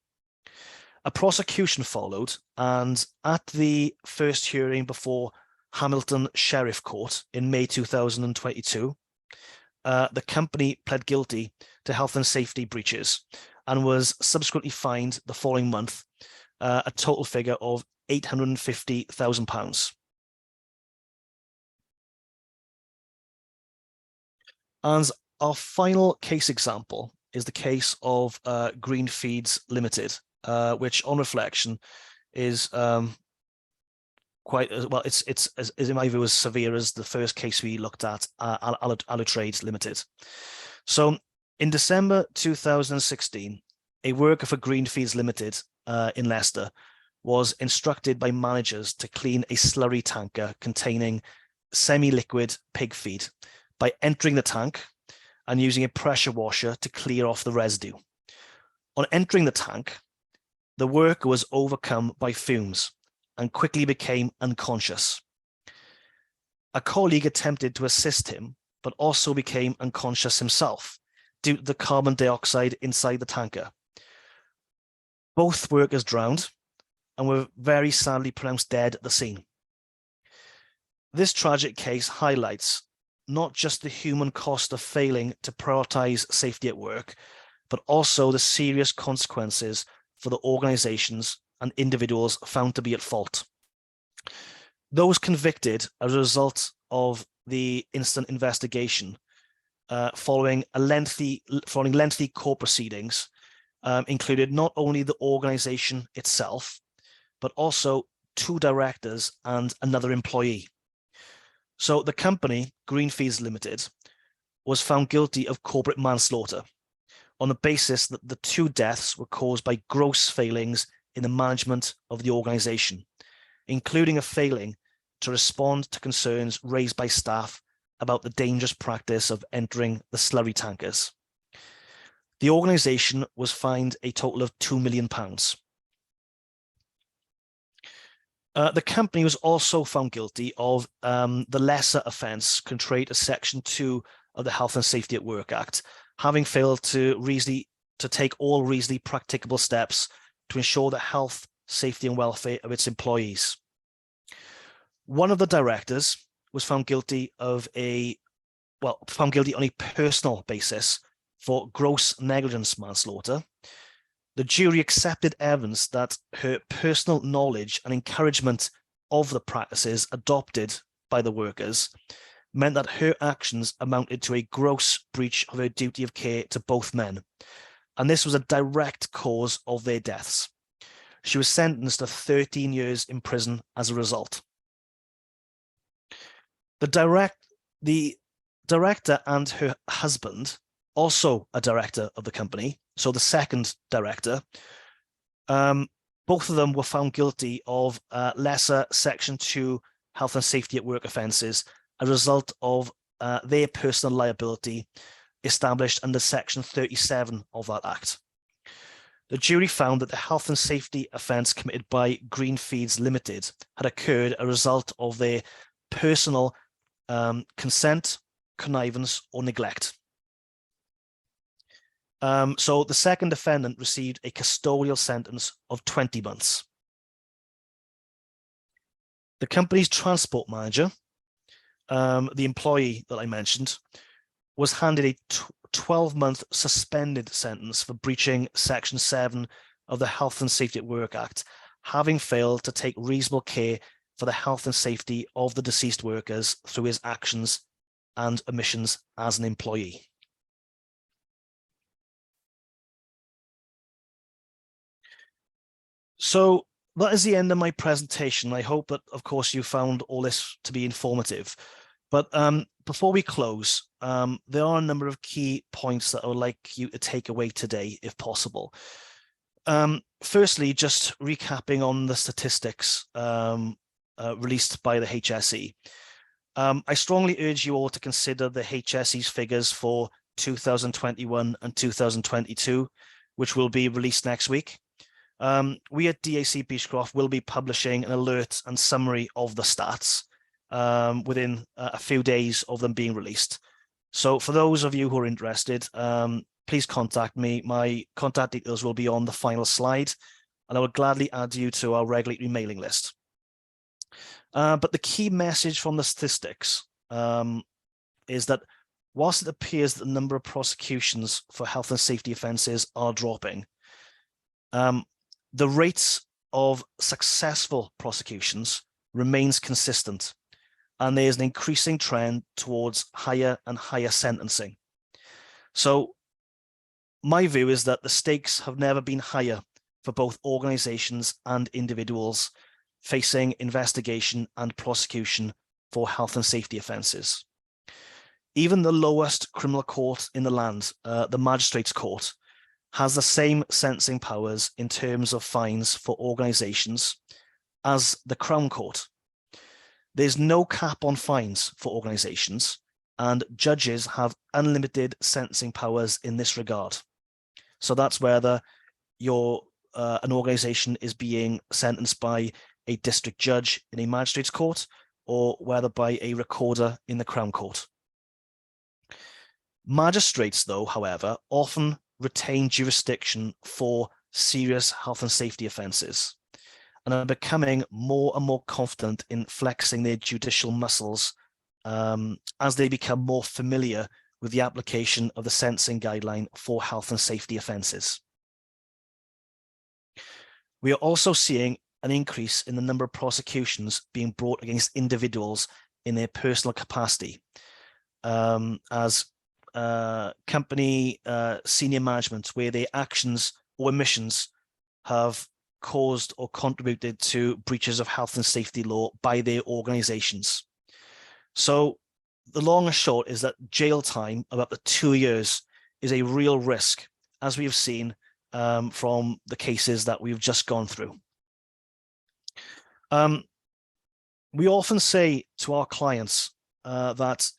S5: A prosecution followed, and at the first hearing before Hamilton Sheriff Court in May 2022, the company pled guilty to health and safety breaches and was subsequently fined the following month a total figure of £850,000. And our final case example is the case of Green Feeds Limited, which on reflection is quite, well, it's in my view as severe as the first case we looked at, Allotrade Limited. So in December 2016, a worker for Green Feeds Limited in Leicester was instructed by managers to clean a slurry tanker containing semi-liquid pig feed by entering the tank and using a pressure washer to clear off the residue. On entering the tank, the worker was overcome by fumes and quickly became unconscious. A colleague attempted to assist him, but also became unconscious himself, due to the carbon dioxide inside the tanker. Both workers drowned and were very sadly pronounced dead at the scene. This tragic case highlights not just the human cost of failing to prioritize safety at work, but also the serious consequences for the organizations and individuals found to be at fault. Those convicted as a result of the incident investigation following lengthy court proceedings included not only the organization itself, but also 2 directors and another employee. So the company, Greenfields Limited, was found guilty of corporate manslaughter on the basis that the 2 deaths were caused by gross failings in the management of the organization, including a failing to respond to concerns raised by staff about the dangerous practice of entering the slurry tankers. The organization was fined a total of £2 million. The company was also found guilty of the lesser offence contrary to Section 2 of the Health and Safety at Work Act, having failed to take all reasonably practicable steps to ensure the health, safety and welfare of its employees. One of the directors was found guilty on a personal basis for gross negligence manslaughter. The jury accepted evidence that her personal knowledge and encouragement of the practices adopted by the workers meant that her actions amounted to a gross breach of her duty of care to both men, and this was a direct cause of their deaths. She was sentenced to 13 years in prison as a result. The director and her husband, also a director of the company, so the second director, both of them were found guilty of lesser Section 2 Health and Safety at Work offences as a result of their personal liability established under Section 37 of that Act. The jury found that the health and safety offence committed by Greenfields Limited had occurred as a result of their personal consent, connivance or neglect. So the second defendant received a custodial sentence of 20 months. The company's transport manager, the employee that I mentioned, was handed a 12-month suspended sentence for breaching Section 7 of the Health and Safety at Work Act, having failed to take reasonable care for the health and safety of the deceased workers through his actions and omissions as an employee. So that is the end of my presentation. I hope that, of course, you found all this to be informative. But before we close, there are a number of key points that I would like you to take away today, if possible. Firstly, just recapping on the statistics released by the HSE. I strongly urge you all to consider the HSE's figures for 2021 and 2022, which will be released next week. We at DAC Beechcroft will be publishing an alert and summary of the stats within a few days of them being released. So for those of you who are interested, please contact me. My contact details will be on the final slide, and I would gladly add you to our regulatory mailing list. But the key message from the statistics is that whilst it appears that the number of prosecutions for health and safety offences are dropping, the rates of successful prosecutions remains consistent, and there is an increasing trend towards higher and higher sentencing. So my view is that the stakes have never been higher for both organisations and individuals facing investigation and prosecution for health and safety offences. Even the lowest criminal court in the land, the Magistrates' Court, has the same sentencing powers in terms of fines for organisations as the Crown Court. There's no cap on fines for organisations, and judges have unlimited sentencing powers in this regard. So that's whether an organisation is being sentenced by a district judge in a magistrate's court, or whether by a recorder in the Crown Court. Magistrates, though, however, often retain jurisdiction for serious health and safety offences and are becoming more and more confident in flexing their judicial muscles as they become more familiar with the application of the sentencing guideline for health and safety offences. We are also seeing an increase in the number of prosecutions being brought against individuals in their personal capacity as company senior management, where their actions or omissions have caused or contributed to breaches of health and safety law by their organizations. So the long and short is that jail time of up to 2 years is a real risk, as we've seen from the cases that we've just gone through. We often say to our clients that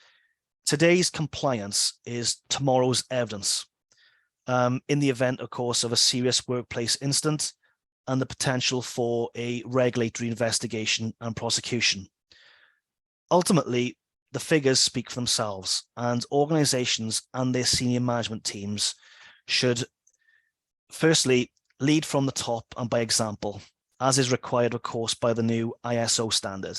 S5: today's compliance is tomorrow's evidence, in the event, of course, of a serious workplace incident and the potential for a regulatory investigation and prosecution. Ultimately, the figures speak for themselves, and organizations and their senior management teams should firstly lead from the top and by example, as is required, of course, by the new ISO standard.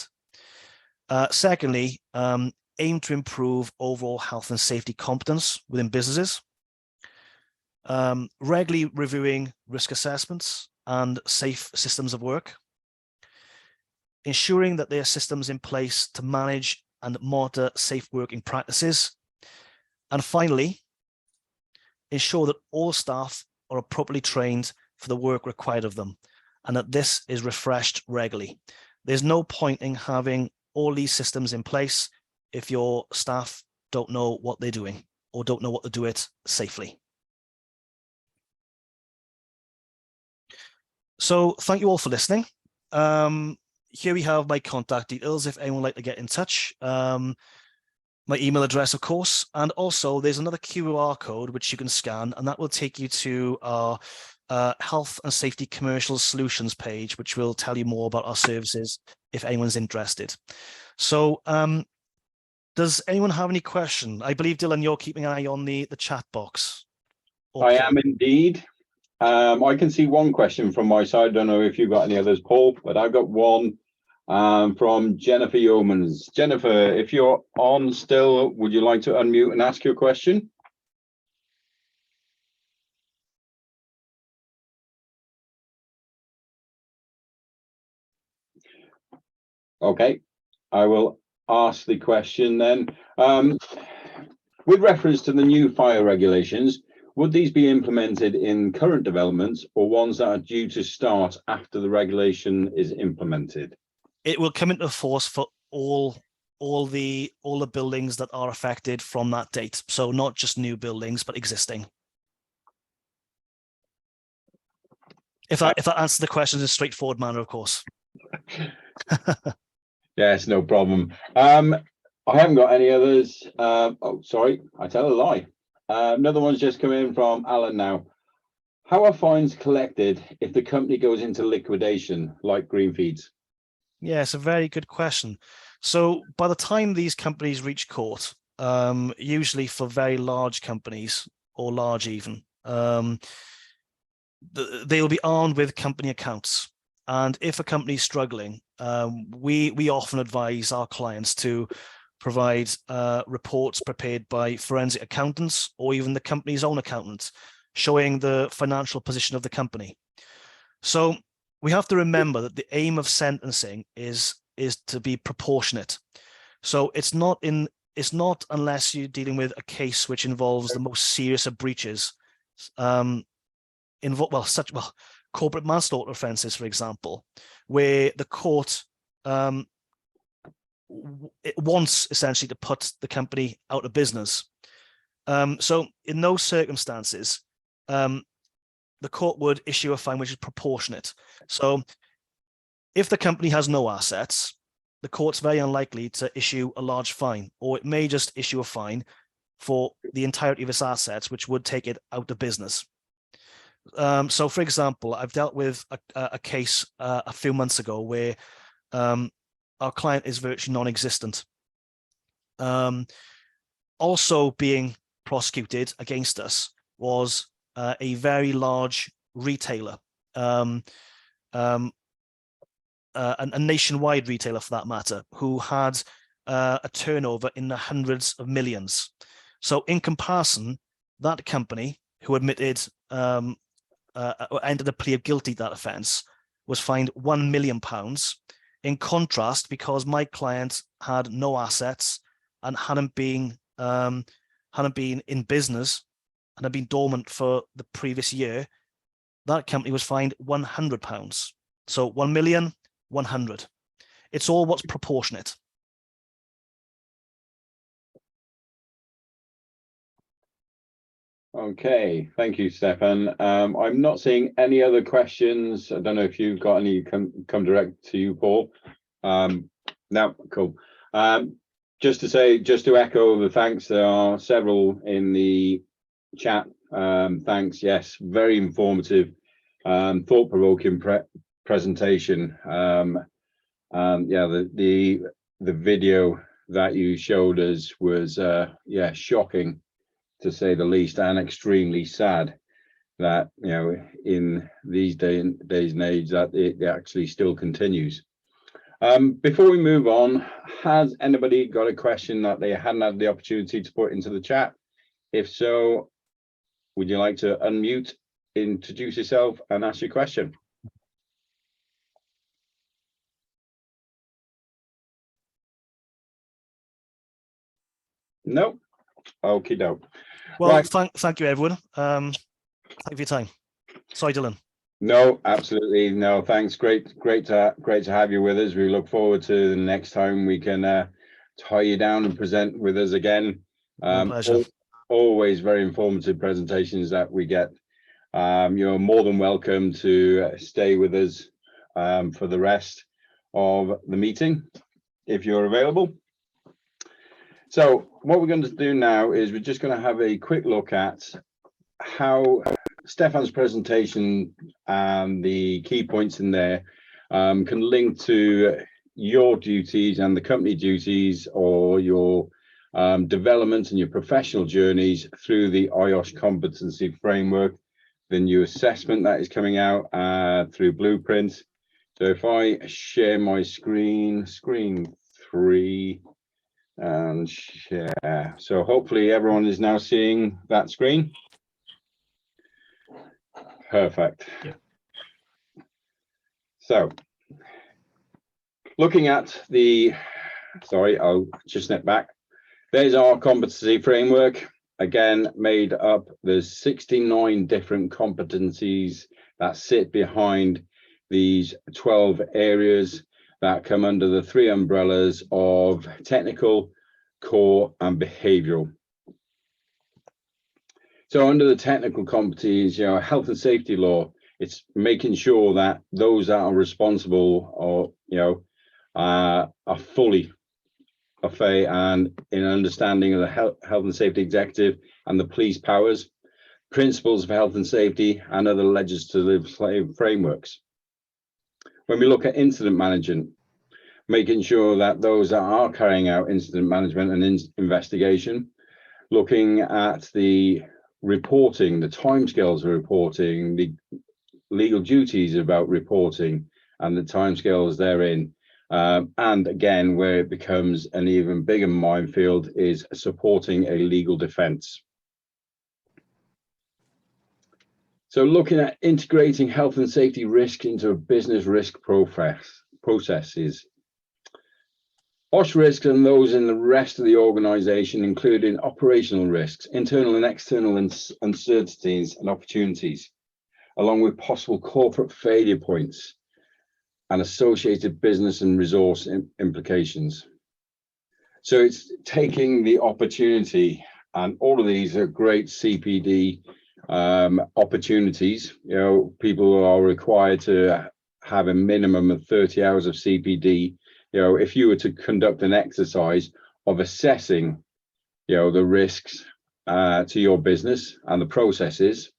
S5: Secondly, aim to improve overall health and safety competence within businesses, regularly reviewing risk assessments and safe systems of work, ensuring that there are systems in place to manage and monitor safe working practices, and finally, ensure that all staff are appropriately trained for the work required of them and that this is refreshed regularly. There's no point in having all these systems in place if your staff don't know what they're doing or don't know what to do it safely. So thank you all for listening. Here we have my contact details if anyone would like to get in touch. My email address, of course, and also there's another QR code which you can scan, and that will take you to our health and safety commercial solutions page, which will tell you more about our services if anyone's interested. So does anyone have any question? I believe, Dylan, you're keeping an eye on the chat box.
S1: I am indeed. I can see one question from my side. I don't know if you've got any others, Paul, but I've got one from Jennifer Yeomans. Jennifer, if you're on still, would you like to unmute and ask your question? Okay, I will ask the question then. With reference to the new fire regulations, would these be implemented in current developments or ones that are due to start after the regulation is implemented?
S5: It will come into force for all the buildings that are affected from that date. So not just new buildings, but existing. If that answers the question in a straightforward manner, of course.
S1: Yes, no problem. I haven't got any others. Oh, sorry, I tell a lie. Another one's just come in from Alan now. How are fines collected if the company goes into liquidation, like Greenfeeds?
S5: Yeah, it's a very good question. So by the time these companies reach court, usually for very large companies or large even, they'll be armed with company accounts. And if a company is struggling, we often advise our clients to provide reports prepared by forensic accountants or even the company's own accountant, showing the financial position of the company. So we have to remember that the aim of sentencing is to be proportionate. So it's not unless you're dealing with a case which involves the most serious of breaches, corporate manslaughter offences, for example, where the court it wants essentially to put the company out of business. So in those circumstances, the court would issue a fine which is proportionate. So if the company has no assets, the court's very unlikely to issue a large fine, or it may just issue a fine for the entirety of its assets, which would take it out of business. So, for example, I've dealt with a case a few months ago where our client is virtually non-existent. Also being prosecuted against us was a very large retailer, a nationwide retailer for that matter, who had a turnover in the hundreds of millions. So in comparison, that company who admitted ended a plea of guilty to that offence was fined £1 million. In contrast, because my client had no assets and hadn't been in business and had been dormant for the previous year, that company was fined £100. So 1 million, 100. It's all what's proportionate.
S1: Okay, thank you, Stefan. I'm not seeing any other questions. I don't know if you've got any come direct to you, Paul. No, cool. Just to echo the thanks, there are several in the chat. Thanks, yes, very informative, thought-provoking presentation. Yeah, the video that you showed us was yeah, shocking, to say the least, and extremely sad that, you know, in these days and age that it actually still continues. Before we move on, has anybody got a question that they hadn't had the opportunity to put into the chat? If so, would you like to unmute, introduce yourself and ask your question? No? Okie doke.
S5: Well,
S1: right.
S5: thank you, everyone. Thank you for your time. Sorry, Dylan.
S1: No, absolutely no. Thanks. Great to have you with us. We look forward to the next time we can tie you down and present with us again.
S5: My pleasure.
S1: Always very informative presentations that we get. You're more than welcome to stay with us for the rest of the meeting if you're available. So what we're going to do now is we're just going to have a quick look at how Stefan's presentation and the key points in there can link to your duties and the company duties, or your development and your professional journeys through the IOSH competency framework, the new assessment that is coming out through Blueprint. So if I share my screen 3 and share, so hopefully everyone is now seeing that screen. Perfect.
S5: Yeah.
S1: So looking at the, sorry, I'll just snip back. There's our competency framework. Again, made up, there's 69 different competencies that sit behind these 12 areas that come under the 3 umbrellas of technical, core, and behavioral. So under the technical competencies, you know, health and safety law, it's making sure that those that are responsible, or, you know, are fully au fait and in understanding of the health and safety executive and the police powers, principles of health and safety, and other legislative frameworks. When we look at incident management, making sure that those that are carrying out incident management and investigation, looking at the reporting, the timescales of reporting, the legal duties about reporting and the timescales therein. And again, where it becomes an even bigger minefield is supporting a legal defense. So looking at integrating health and safety risk into a business risk processes. IOSH risks and those in the rest of the organization, including operational risks, internal and external uncertainties and opportunities, along with possible corporate failure points and associated business and resource implications. So it's taking the opportunity, and all of these are great CPD opportunities. You know, people are required to have a minimum of 30 hours of CPD. You know, if you were to conduct an exercise of assessing, you know, the risks to your business and the processes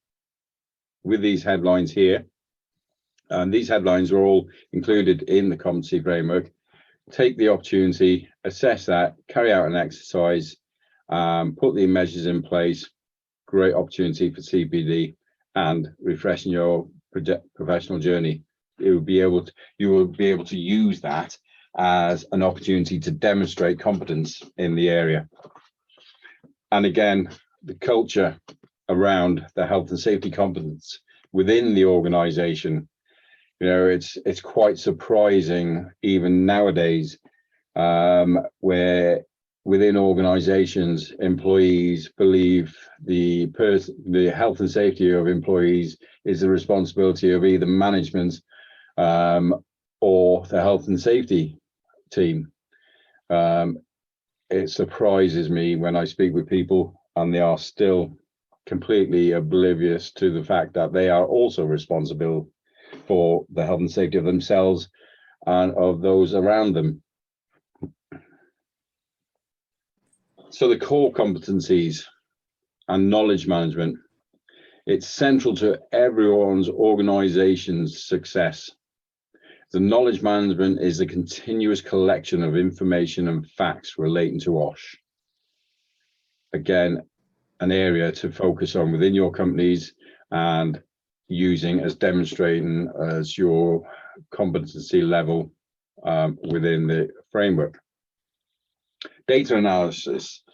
S1: with these headlines here, and these headlines are all included in the competency framework, take the opportunity, assess that, carry out an exercise, put the measures in place. Great opportunity for CPD and refreshing your professional journey. You will be able to use that as an opportunity to demonstrate competence in the area. And again, the culture around the health and safety competence within the organization, it's quite surprising even nowadays, where within organizations, employees believe the health and safety of employees is the responsibility of either management or the health and safety team. It surprises me when I speak with people and they are still completely oblivious to the fact that they are also responsible for the health and safety of themselves and of those around them. So the core competencies and knowledge management, it's central to everyone's organization's success. The knowledge management is a continuous collection of information and facts relating to IOSH. Again, an area to focus on within your companies and using as demonstrating as your competency level within the framework. Data analysis.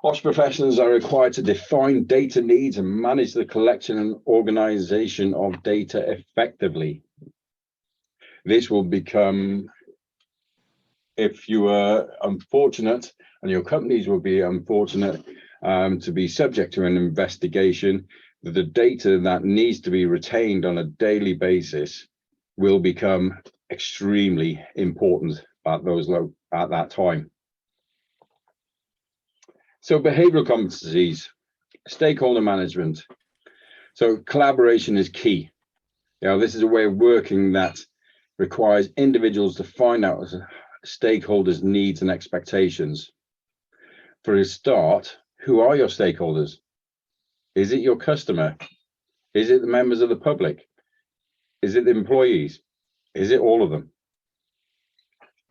S1: IOSH professionals are required to define data needs and manage the collection and organization of data effectively. This will become, if you are unfortunate, and your companies will be unfortunate to be subject to an investigation, that the data that needs to be retained on a daily basis will become extremely important at that time. So behavioral competencies, stakeholder management. So collaboration is key. This is a way of working that requires individuals to find out stakeholders' needs and expectations. For a start, who are your stakeholders? Is it your customer? Is it the members of the public? Is it the employees? Is it all of them?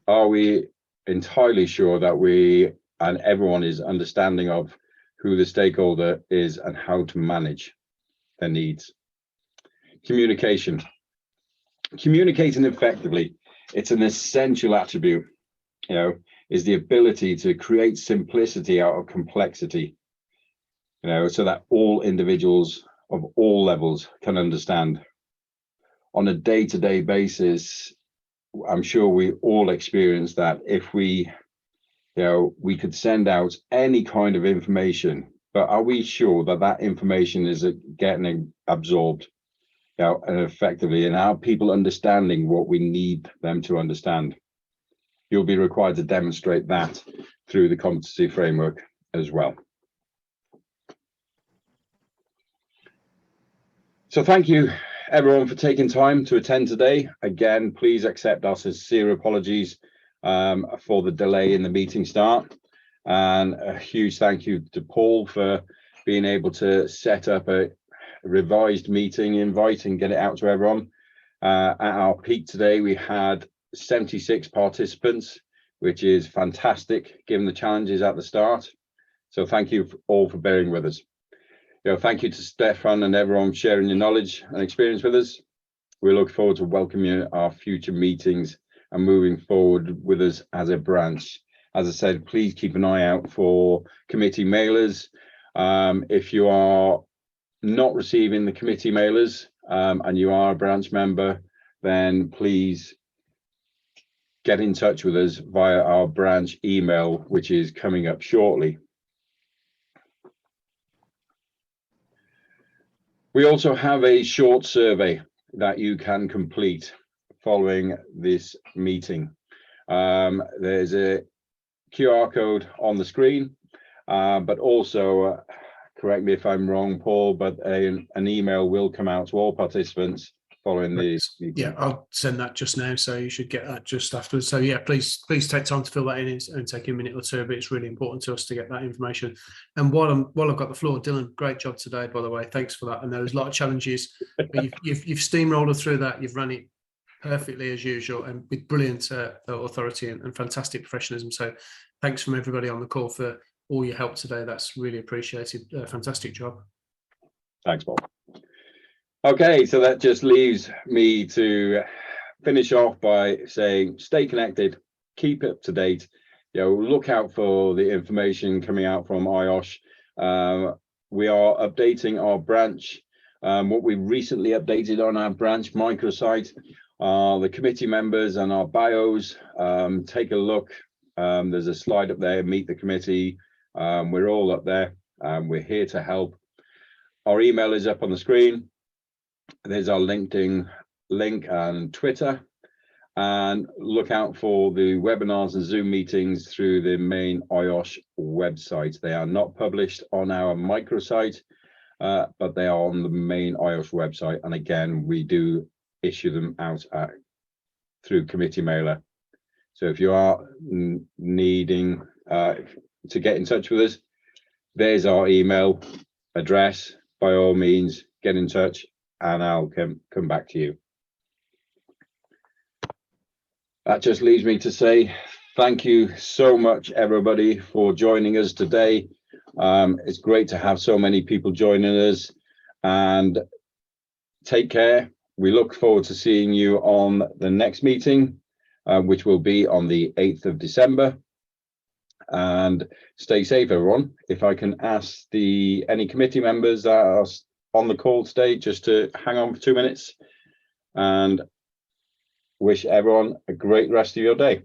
S1: Are we entirely sure that we and everyone is understanding of who the stakeholder is and how to manage their needs? Communication. Communicating effectively, it's an essential attribute, is the ability to create simplicity out of complexity, so that all individuals of all levels can understand. On a day-to-day basis, I'm sure we all experience that if we could send out any kind of information, but are we sure that that information is getting absorbed and effectively, and are people understanding what we need them to understand? You'll be required to demonstrate that through the competency framework as well. So thank you everyone for taking time to attend today. Again, please accept our sincere apologies for the delay in the meeting start, and a huge thank you to Paul for being able to set up a revised meeting invite and get it out to everyone. At our peak today, we had 76 participants, which is fantastic given the challenges at the start. So thank you all for bearing with us. Thank you to Stefan and everyone sharing your knowledge and experience with us. We look forward to welcoming you at our future meetings and moving forward with us as a branch. As I said, please keep an eye out for committee mailers. If you are not receiving the committee mailers and you are a branch member, then please get in touch with us via our branch email, which is coming up shortly. We also have a short survey that you can complete following this meeting. There's a QR code on the screen, but also, correct me if I'm wrong, Paul, but an email will come out to all participants following the meeting.
S4: Yeah, I'll send that just now, so you should get that just afterwards. So yeah, please take time to fill that in and take a minute or two, but it's really important to us to get that information. And while I've got the floor, Dylan, great job today, by the way. Thanks for that. And there was a lot of challenges, but you've steamrolled through that. You've run it perfectly as usual and with brilliant authority and fantastic professionalism. So thanks from everybody on the call for all your help today. That's really appreciated. Fantastic job.
S1: Thanks, Bob. Okay, so that just leaves me to finish off by saying, stay connected, keep up to date. Look out for the information coming out from IOSH. We are updating our branch. What we recently updated on our branch microsite are the committee members and our bios. Take a look. There's a slide up there, meet the committee. We're all up there. We're here to help. Our email is up on the screen. There's our LinkedIn link and Twitter. And look out for the webinars and Zoom meetings through the main IOSH website. They are not published on our microsite, but they are on the main IOSH website. And again, we do issue them out through committee mailer. So if you are needing to get in touch with us, there's our email address. By all means, get in touch and I'll come back to you. That just leaves me to say thank you so much, everybody, for joining us today. It's great to have so many people joining us, and take care. We look forward to seeing you on the next meeting, which will be on the 8th of December. And stay safe, everyone. If I can ask any committee members that are on the call today just to hang on for 2 minutes, and wish everyone a great rest of your day.